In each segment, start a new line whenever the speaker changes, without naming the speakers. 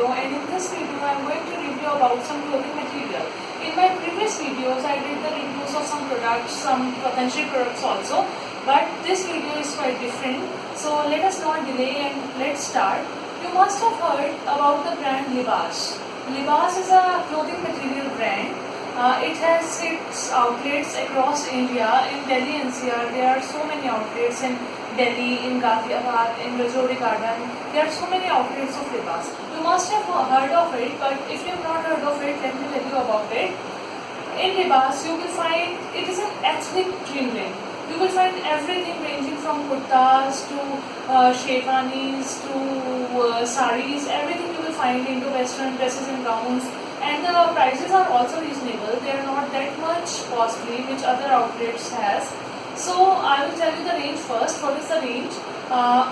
video, and in this video I am going to review about some clothing material. In my previous videos I did the reviews of some products, some potential products also, but this video is quite different. So let us not delay and let's start. You must have heard about the brand Libas. Libas is a clothing material brand. It has its outlets across India. In Delhi NCR there are so many outlets, in Delhi, in Ghaziabad, in Rajouri Garden. There are so many outlets of Libas. You must have heard of it, but if you have not heard of it, let me tell you about it. In Libas you will find it is an ethnic dreamland. You will find everything ranging from kurtas to sherwanis to saris. Everything you will find into western dresses and gowns. And the prices are also reasonable. They are not that much costly which other outlets has. So I will tell you the range first. What is the range?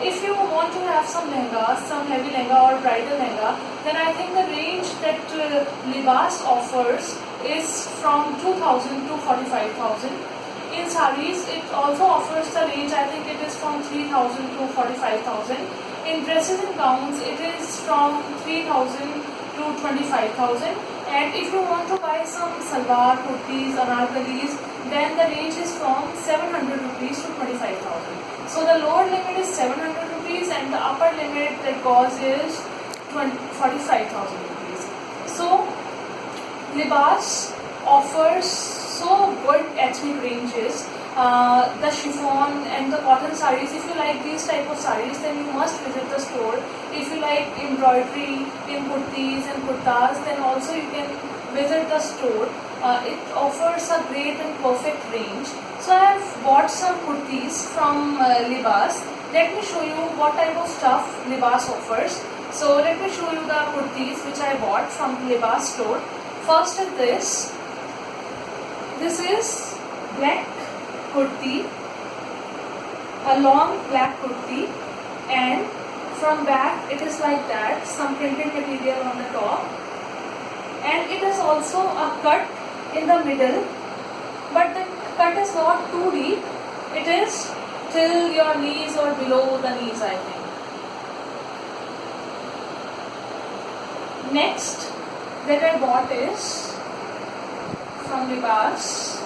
If you want to have some lehengas, some heavy lehenga or bridal lehenga, then I think the range that Libas offers is from 2,000 to 45,000. In saris, it also offers the range, I think it is from 3,000 to 45,000. In dresses and gowns, it is from 3,000 to 25,000. And if you want to buy some salwar, kurtis, anarkalis, then the range is from 700 rupees to 25,000. So the lower limit is 700 rupees and the upper limit that goes is 45,000 rupees. So Libas offers so good ethnic ranges. The chiffon and the cotton sarees, if you like these type of sarees, then you must visit the store. If you like embroidery in kurtis and kurtas, then also you can visit the store. It offers a great and perfect range. So I have bought some kurtis from Libas. Let me show you what type of stuff Libas offers. So let me show you the kurtis which I bought from Libas store. First is this. This is black kurti, a long black kurti, and from back it is like that, some printed material on the top, and it is also a cut in the middle, but the cut is not too deep. It is till your knees or below the knees, I think. Next that I bought is from Libas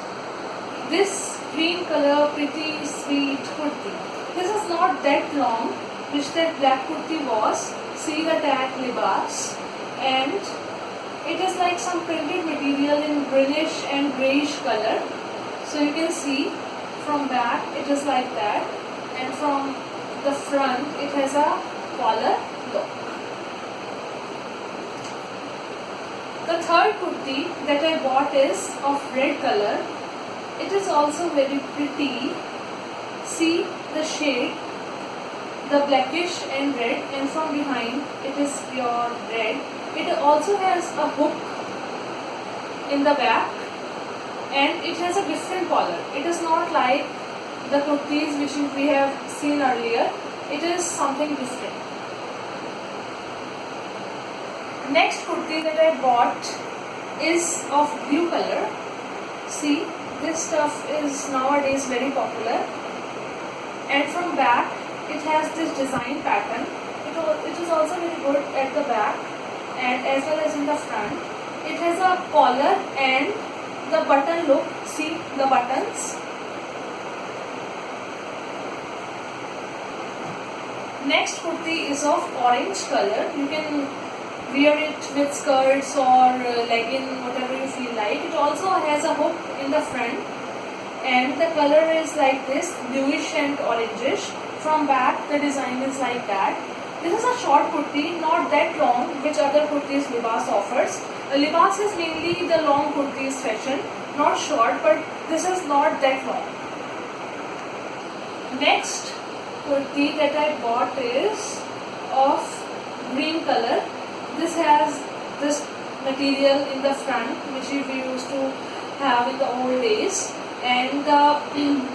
this green color pretty sweet kurti. This is not that long which that black kurti was. See the tag Libas, and it is like some printed material in greenish and greyish color. So you can see from back it is like that, and from the front it has a collar look. The third kurti that I bought is of red color. It is also very pretty. See the shade, the blackish and red, and from behind it is pure red. It also has a hook in the back, and it has a different collar. It is not like the kurtis which we have seen earlier. It is something different. Next kurti that I bought is of blue color. See, this stuff is nowadays very popular, and from back it has this design pattern. It is also very good at the back and as well as in the front. It has a collar and the button look. See the buttons. Next kurti is of orange color. You can wear it with skirts or legging, whatever you feel like. It also has a hook in the front, and the color is like this, bluish and orangish. From back the design is like that. This is a short kurti, not that long which other kurtis Libas offers. Libas is mainly the long kurtis fashion, not short, but this is not that long. Next kurti that I bought is of green color. This has this material in the front which we used to have in the old days, and the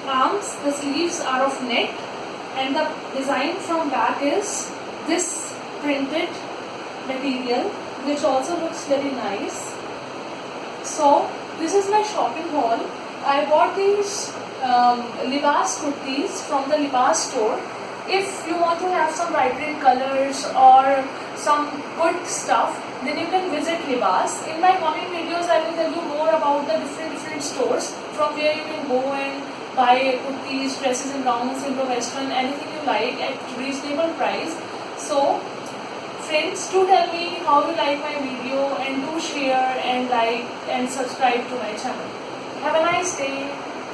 arms, the sleeves are of net, and the design from back is this printed material which also looks very nice. So this is my shopping haul. I bought these Libas kurtis from the Libas store. If you want to have some vibrant colors or some good good stuff, then you can visit Libas. In my coming videos, I will tell you more about the different stores from where you can go and buy kurtis, dresses and gowns, Indo-Western, anything you like at reasonable price. So friends, do tell me how you like my video, and do share and like and subscribe to my channel. Have a nice day.